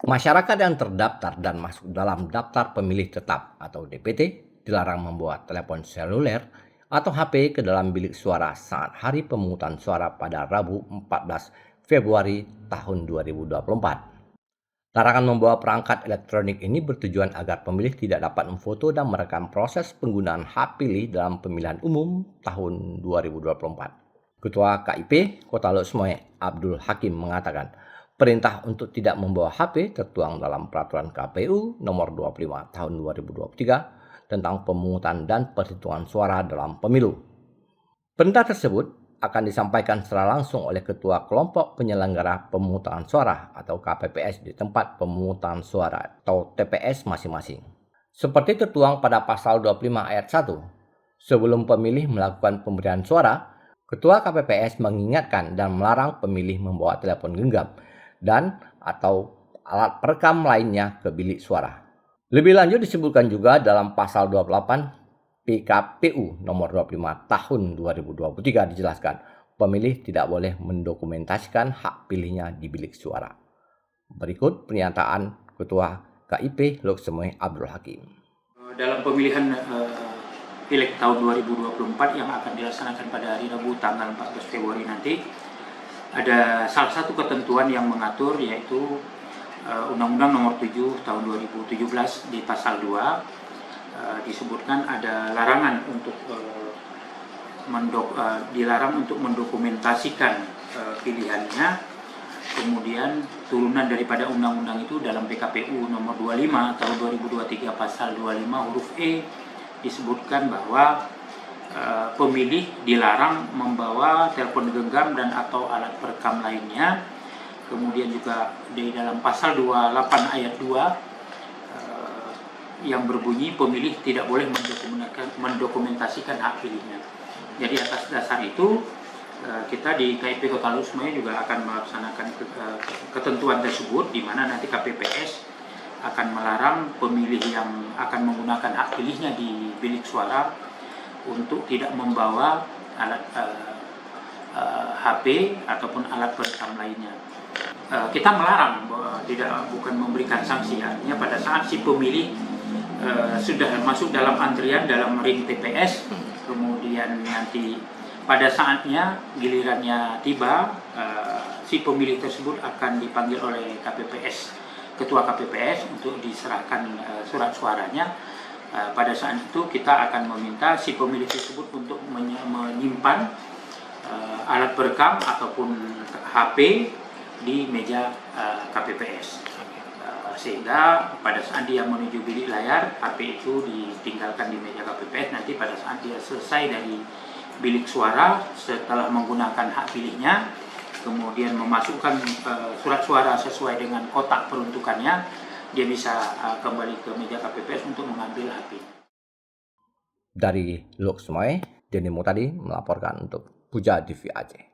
Masyarakat yang terdaftar dan masuk dalam daftar pemilih tetap atau DPT dilarang membawa telepon seluler atau HP ke dalam bilik suara saat hari pemungutan suara pada Rabu 14 Februari tahun 2024. Larangan membawa perangkat elektronik ini bertujuan agar pemilih tidak dapat memfoto dan merekam proses penggunaan hak pilih dalam pemilihan umum tahun 2024. Ketua KIP Kota Lok Sumawe, Abdul Hakim, mengatakan perintah untuk tidak membawa HP tertuang dalam Peraturan KPU Nomor 25 Tahun 2023 tentang pemungutan dan perhitungan suara dalam pemilu. Perintah tersebut akan disampaikan secara langsung oleh Ketua Kelompok Penyelenggara Pemungutan Suara atau KPPS di tempat pemungutan suara atau TPS masing-masing. Seperti tertuang pada pasal 25 ayat 1, sebelum pemilih melakukan pemberian suara, Ketua KPPS mengingatkan dan melarang pemilih membawa telepon genggam dan atau alat perekam lainnya ke bilik suara. Lebih lanjut disebutkan juga dalam pasal 28 PKPU nomor 25 tahun 2023 dijelaskan pemilih tidak boleh mendokumentasikan hak pilihnya di bilik suara. Berikut pernyataan Ketua KIP Lok Sumawe Abdul Hakim. Dalam pemilihan Pileg tahun 2024 yang akan dilaksanakan pada hari Rabu tanggal 14 Februari nanti, ada salah satu ketentuan yang mengatur yaitu Undang-Undang Nomor 7 Tahun 2017 di pasal 2 disebutkan ada larangan untuk dilarang untuk mendokumentasikan pilihannya. Kemudian turunan daripada undang-undang itu dalam PKPU Nomor 25 Tahun 2023 pasal 25 huruf E disebutkan bahwa pemilih dilarang membawa telepon genggam dan atau alat perekam lainnya. Kemudian juga di dalam pasal 28 ayat 2 yang berbunyi pemilih tidak boleh mendokumentasikan hak pilihnya. Jadi atas dasar itu kita di KIP Kota Lok Sumawe juga akan melaksanakan ketentuan tersebut, di mana nanti KPPS akan melarang pemilih yang akan menggunakan hak pilihnya di bilik suara untuk tidak membawa alat HP ataupun alat perekam lainnya. Kita melarang, bukan memberikan sanksi. Artinya pada saat si pemilih sudah masuk dalam antrian dalam ring TPS, kemudian nanti pada saatnya gilirannya tiba, si pemilih tersebut akan dipanggil oleh KPPS, Ketua KPPS, untuk diserahkan surat suaranya. Pada saat itu kita akan meminta si pemilih tersebut untuk menyimpan alat perekam ataupun HP di meja KPPS. Sehingga pada saat dia menuju bilik layar, HP itu ditinggalkan di meja KPPS. Nanti pada saat dia selesai dari bilik suara setelah menggunakan hak pilihnya, kemudian memasukkan surat suara sesuai dengan kotak peruntukannya, dia bisa kembali ke meja KPPS untuk mengambil HP. Dari Lok Sumawe, Denny Mutadi melaporkan untuk Puja TV Aceh.